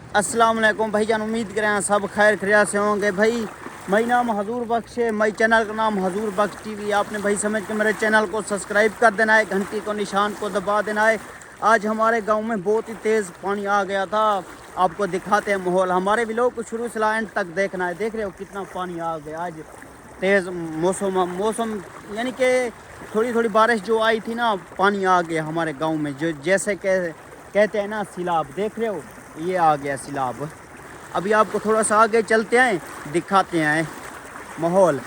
अस्सलाम वालेकुम भाईजान, उम्मीद करें सब खैर खैरियत से होंगे। भाई मेरा नाम हजूर बख्श है, मेरे चैनल का नाम हजूर बख्श टीवी। आपने भाई समझ के मेरे चैनल को सब्सक्राइब कर देना है, घंटी को निशान को दबा देना है। आज हमारे गांव में बहुत ही तेज़ पानी आ गया था, आपको दिखाते हैं माहौल। हमारे व्लॉग को शुरू से एंड तक देखना है। देख रहे हो कितना पानी आ गया आज। तेज़ मौसम यानी कि थोड़ी थोड़ी बारिश जो आई थी ना, पानी आ गया हमारे गाँव में। जो जैसे कहते हैं ना सैलाब, देख रहे हो ये आ गया सैलाब। अभी आपको थोड़ा सा आगे चलते हैं, दिखाते हैं माहौल।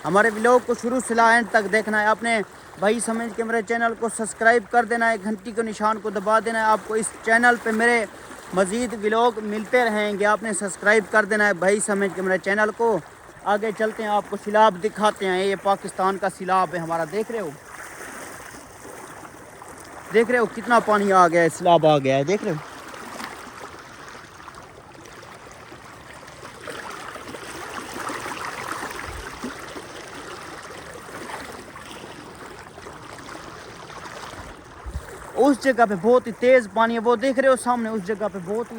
हमारे व्लॉग को शुरू से एंड तक देखना है। आपने भाई समझ के मेरे चैनल को सब्सक्राइब कर देना है, घंटी के निशान को दबा देना है। आपको इस चैनल पे मेरे मज़ीद व्लॉग मिलते रहेंगे, आपने सब्सक्राइब कर देना है भाई समझ के मेरे चैनल को। आगे चलते हैं, आपको सैलाब दिखाते हैं। ये पाकिस्तान का सैलाब है हमारा, देख रहे हो कितना पानी आ गया है, सैलाब आ गया है, देख रहे हो। उस जगह पे बहुत ही तेज़ पानी है, वो देख रहे हो सामने। उस जगह पे बहुत ही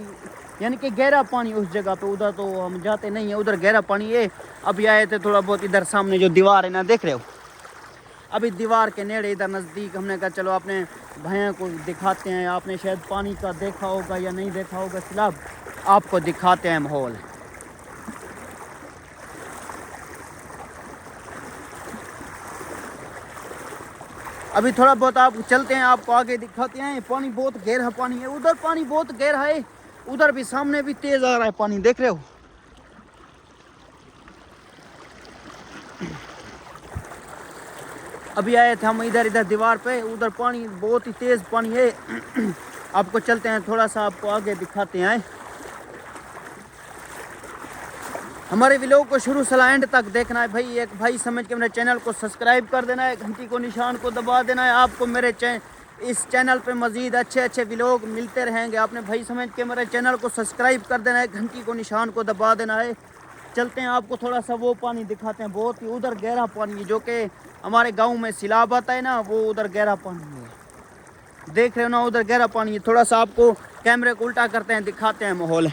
यानी कि गहरा पानी उस जगह पे। उधर तो हम जाते नहीं है, उधर गहरा पानी है। अभी आए थे थोड़ा बहुत इधर सामने जो दीवार है ना, देख रहे हो। अभी दीवार के नेड़े इधर नज़दीक हमने कहा चलो अपने भैया को दिखाते हैं। आपने शायद पानी का देखा होगा या नहीं देखा होगा सैलाब, आपको दिखाते हैं माहौल। अभी थोड़ा बहुत आप चलते हैं, आपको आगे दिखाते हैं। पानी बहुत गहरा पानी है, उधर पानी बहुत गहरा है, उधर भी सामने भी तेज आ रहा है पानी, देख रहे हो। अभी आए थे हम इधर दीवार पे, उधर पानी बहुत ही तेज पानी है। आपको चलते हैं थोड़ा सा, आपको आगे दिखाते हैं। हमारे व्लॉग को शुरू से एंड तक देखना है भाई। एक भाई समझ के मेरे चैनल को सब्सक्राइब कर देना है, घंटी को निशान को दबा देना है। आपको मेरे इस चैनल पे मज़ीद अच्छे अच्छे व्लॉग मिलते रहेंगे। आपने भाई समझ के मेरे चैनल को सब्सक्राइब कर देना है, घंटी को निशान को दबा देना है। चलते हैं, आपको थोड़ा सा वो पानी दिखाते हैं। बहुत ही उधर गहरा पानी है, जो कि हमारे गाँव में सैलाब आता है ना, वो उधर गहरा पानी है। देख रहे हो ना, उधर गहरा पानी है। थोड़ा सा आपको कैमरे को उल्टा करते हैं, दिखाते हैं माहौल।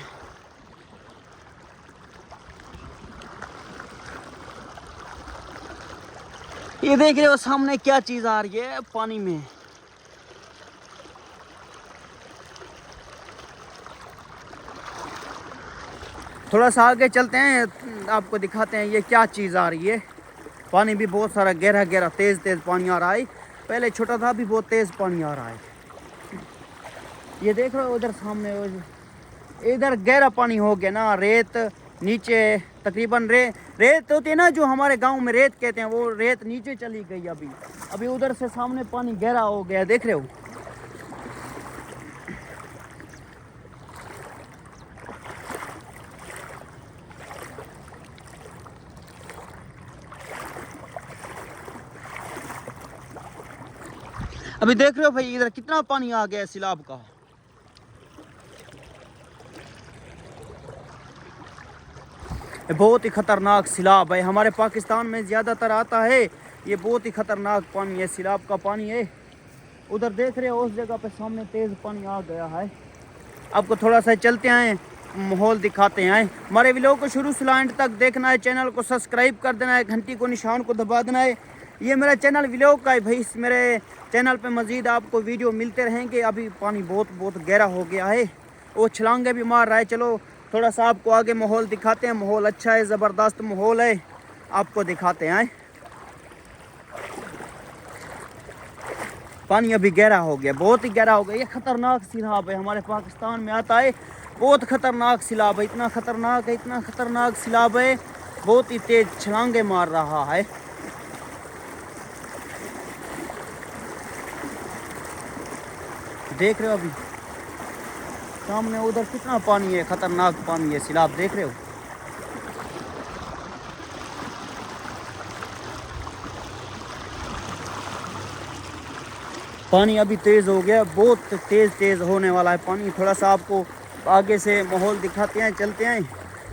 ये देख रहे हो सामने क्या चीज़ आ रही है पानी में। थोड़ा सा आगे चलते हैं, आपको दिखाते हैं ये क्या चीज़ आ रही है। पानी भी बहुत सारा गहरा गहरा तेज़ तेज़ पानी आ रहा है। पहले छोटा था, भी बहुत तेज़ पानी आ रहा है। ये देख रहे हो उधर सामने, इधर गहरा पानी हो गया ना। रेत नीचे तकरीबन रेत होती है ना, जो हमारे गांव में रेत कहते हैं, वो रेत नीचे चली गई। अभी उधर से सामने पानी गहरा हो गया, देख रहे हो। अभी देख रहे हो भाई, इधर कितना पानी आ गया है सैलाब का। बहुत ही खतरनाक सैलाब है, हमारे पाकिस्तान में ज़्यादातर आता है। ये बहुत ही खतरनाक पानी है, सैलाब का पानी है। उधर देख रहे हो उस जगह पे सामने तेज़ पानी आ गया है। आपको थोड़ा सा चलते हैं, माहौल दिखाते हैं। हमारे व्लॉग को शुरू से एंड तक देखना है, चैनल को सब्सक्राइब कर देना है, घंटी को निशान को दबा देना है। ये मेरा चैनल व्लॉग का है भाई, मेरे चैनल पे मज़ीद आपको वीडियो मिलते रहेंगे। अभी पानी बहुत गहरा हो गया है, वो छलांगे भी मार रहा है। चलो थोड़ा सा आपको आगे माहौल दिखाते हैं। माहौल अच्छा है, ज़बरदस्त माहौल है, आपको दिखाते हैं। पानी अभी गहरा हो गया, बहुत ही गहरा हो गया। ये खतरनाक सैलाब है, हमारे पाकिस्तान में आता है। बहुत खतरनाक सैलाब है, इतना खतरनाक सैलाब है, बहुत ही तेज छलांगे मार रहा है। देख रहे हो अभी सामने उधर कितना पानी है, खतरनाक पानी है, सैलाब देख रहे हो। पानी अभी तेज़ हो गया, बहुत तेज़ होने वाला है पानी। थोड़ा सा आपको आगे से माहौल दिखाते हैं, चलते हैं।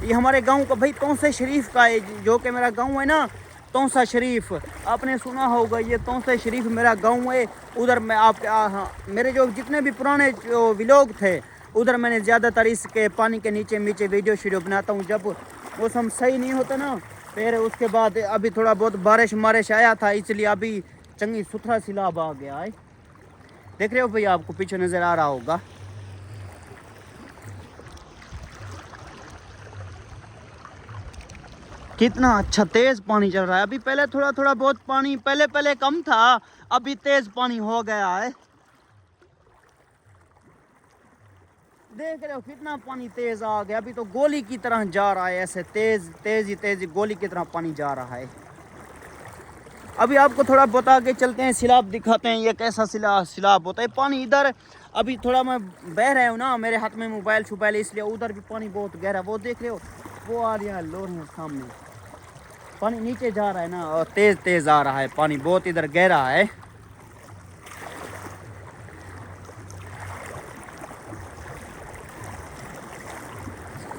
ये हमारे गांव का भाई तौसा शरीफ का है, जो कि मेरा गांव है ना, तौसा शरीफ। आपने सुना होगा, ये तौसा शरीफ मेरा गांव है। उधर मैं आपके हाँ, मेरे जो जितने भी पुराने जो व्लॉग थे, उधर मैंने ज़्यादातर इसके पानी के नीचे वीडियो बनाता हूँ जब मौसम सही नहीं होता ना। फिर उसके बाद अभी थोड़ा बहुत बारिश आया था, इसलिए अभी चंगी सुथरा सैलाब आ गया है। देख रहे हो भैया, आपको पीछे नज़र आ रहा होगा। कितना अच्छा तेज पानी चल रहा है। अभी पहले थोड़ा बहुत पानी पहले कम था, अभी तेज पानी हो गया है। देख रहे हो कितना पानी तेज आ गया, अभी तो गोली की तरह जा रहा है, ऐसे तेज गोली की तरह पानी जा रहा है। अभी आपको थोड़ा बता के चलते हैं, सैलाब दिखाते हैं, ये कैसा सैलाब होता है। पानी इधर अभी थोड़ा मैं बह रहा हूँ ना, मेरे हाथ में मोबाइल इसलिए उधर भी पानी बहुत गहरा, वो देख रहे हो, वो आ रहा है लोर है सामने, पानी नीचे जा रहा है ना, और तेज आ रहा है पानी, बहुत इधर गहरा है।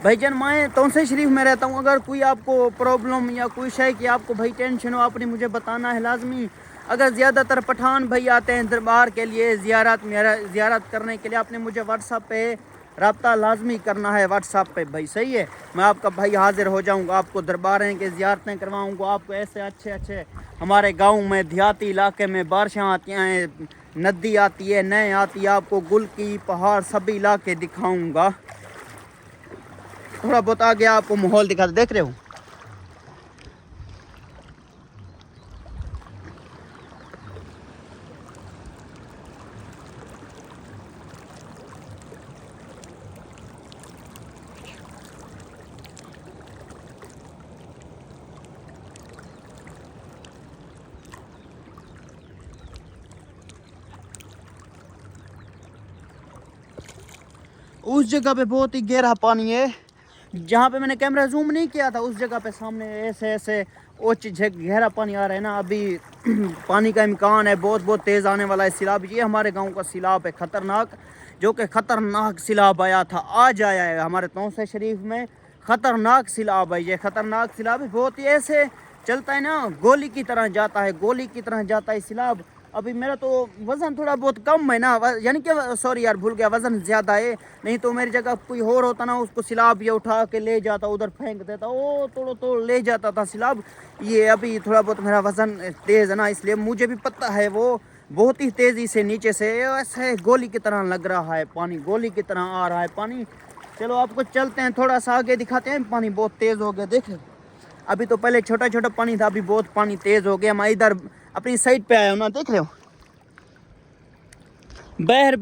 भाईजान मैं तौसे शरीफ में रहता हूँ। अगर कोई आपको प्रॉब्लम या कोई शय की आपको भाई टेंशन हो, आपने मुझे बताना है लाजमी। अगर ज़्यादातर पठान भाई आते हैं दरबार के लिए, ज़ियारत करने के लिए, आपने मुझे व्हाट्सअप पे रब्ता लाजमी करना है, व्हाट्सअप पे भाई, सही है। मैं आपका भाई हाजिर हो जाऊँगा, आपको दरबार के ज़ियारतें करवाऊँगा, आपको ऐसे अच्छे हमारे गाँव में देहाती इलाके में बारिशें आती हैं, नदी आती है, नए आती है, आपको गुल की पहाड़ सभी इलाके दिखाऊँगा। थोड़ा बहुत आगे आपको माहौल दिखा, देख रहे हो। उस जगह पे बहुत ही गहरा पानी है, जहाँ पे मैंने कैमरा जूम नहीं किया था, उस जगह पे सामने ऐसे गहरा पानी आ रहा है ना। अभी पानी का इम्कान है, बहुत तेज़ आने वाला है सैलाब। ये हमारे गांव का सैलाब है खतरनाक, जो कि खतरनाक सैलाब आया था, आज आया है हमारे तौसे शरीफ में। खतरनाक सैलाब है, ये खतरनाक सैलाब है, बहुत ही ऐसे चलता है ना, गोली की तरह जाता है सैलाब। अभी मेरा तो वज़न थोड़ा बहुत कम है ना, यानी कि सॉरी यार भूल गया, वज़न ज़्यादा है। नहीं तो मेरी जगह कोई और होता ना, उसको सैलाब ये उठा के ले जाता, उधर फेंक देता, वो तोड़ ले जाता था सैलाब। ये अभी थोड़ा बहुत मेरा वज़न तेज़ है ना, इसलिए मुझे भी पता है वो बहुत ही तेज़ी से नीचे से ऐसे गोली की तरह लग रहा है पानी, गोली की तरह आ रहा है पानी। चलो आपको चलते हैं, थोड़ा सा आगे दिखाते हैं। पानी बहुत तेज़ हो गया, देख अभी तो पहले छोटा पानी था, अभी बहुत पानी तेज़ हो गया। मैं इधर अपनी साइड पे आया हूँ ना, देख रहे हो, बहर